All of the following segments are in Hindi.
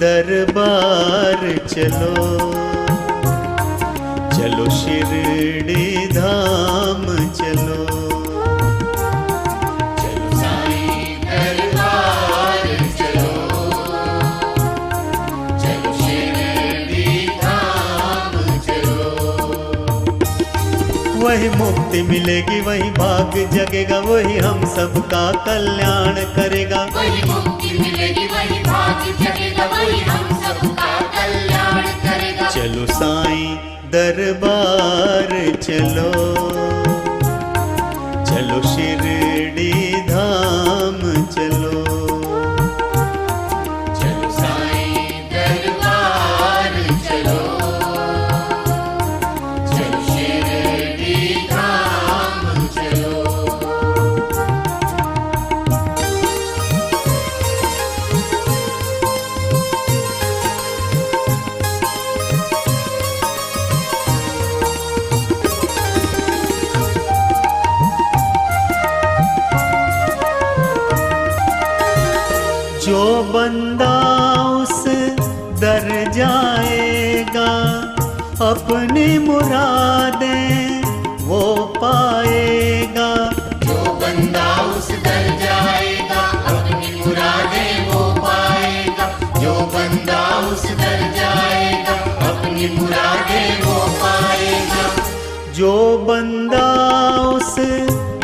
दरबार चलो, चलो शिरडी धाम चलो। चलो साईं दरबार चलो, चलो शिरडी धाम चलो। वही मुक्ति मिलेगी, वही भाग्य जगेगा, वही हम सबका कल्याण करेगा। वही मुक्ति मिलेगी, वही भाग्य जगेगा, वही हम सबका कल्याण करेगा। चलो साईं दरबार चलो, चलो शिरडी धाम चलो। चलो साईं दरबार चलो, चलो शिरडी धाम चलो। जो बंदा उस दर जाएगा, अपनी मुरादें वो पाएगा। जो बंदा उस दर जाएगा, अपनी मुरादें वो पाएगा। जो बंदा उस दर जाएगा, अपनी मुरादें वो पाएगा। जो बंदा उस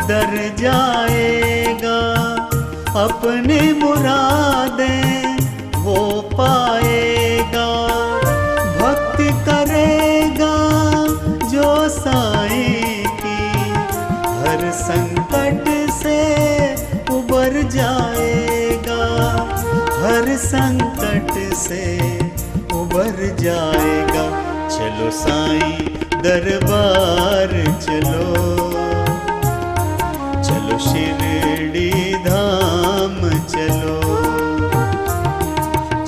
दर जाएगा, अपनी मुरादें वो पाएगा। भक्ति करेगा जो साईं की, हर संकट से उबर जाएगा, हर संकट से उबर जाएगा। चलो साईं दरबार चलो, चलो शिरडी धाम चलो।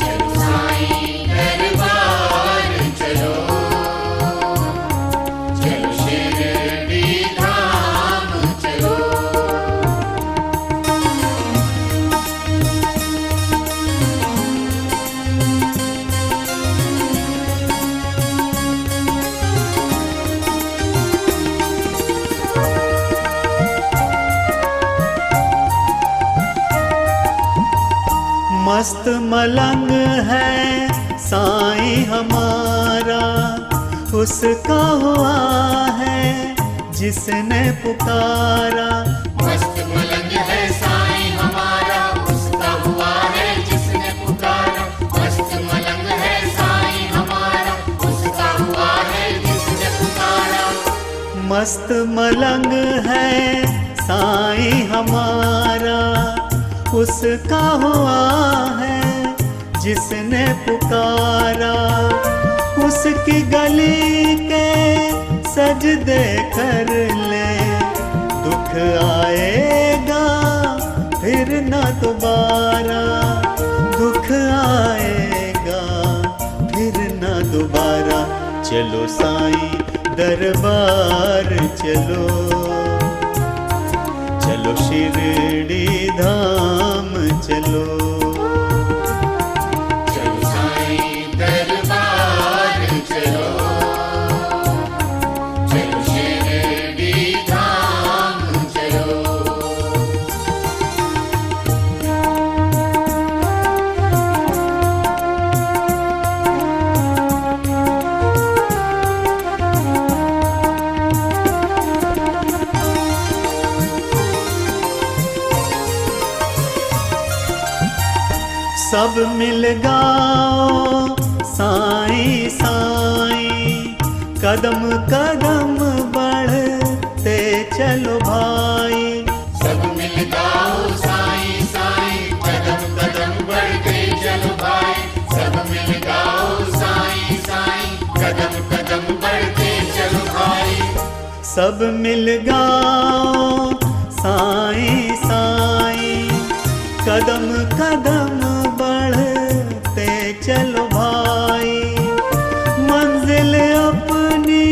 चलो साईं दरबार चलो, चलो शिरडी धाम चलो। मस्त मलंग है साईं हमारा, उसका हुआ है जिसने पुकारा। मस्त मलंग है साईं हमारा, उसका हुआ है जिसने पुकारा। मस्त मलंग है साईं हमारा, उसका हुआ है जिसने पुकारा। मस्त मलंग है साईं हमारा, उसका हुआ है जिसने पुकारा। उसकी गली के सजदे कर ले, दुख आएगा फिर ना दोबारा। दुख आएगा फिर ना दोबारा। चलो साईं दरबार चलो, चलो शिरडी धाम चलो। चलो साईं दरबार चलो, चलो शिरडी धाम चलो। सब मिल गाओ साईं साईं, कदम कदम बढ़ते चलो भाई। सब मिल गाओ साईं साईं, कदम कदम बढ़ते चलो भाई। सब मिल गाओ साईं साईं, कदम कदम बढ़ते चलो भाई। सब मिल गाओ साईं साईं, कदम कदम बढ़ते चलो भाई। मंजिल अपनी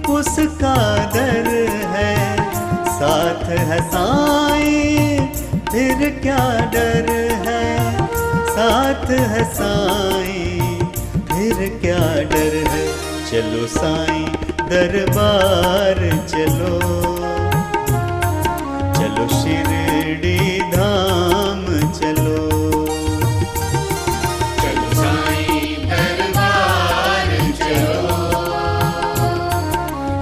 उसका दर है, साथ है साईं फिर क्या डर है। साथ है साईं चलो साईं दरबार चलो, चलो शिरडी धाम चलो। चलो साईं दरबार चलो,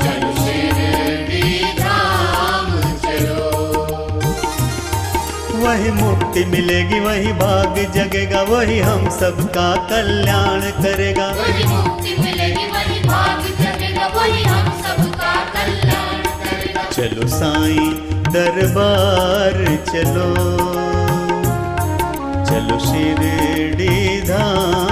चलो शिरडी धाम चलो। वही मुक्ति मिलेगी, वही भाग जगेगा, वही हम सबका कल्याण करेगा। वही मुक्ति मिलेगी, वही भाग जगेगा, वही हम सबका कल्याण करेगा। चलो साईं दरबार चलो, चलो शिरडी धाम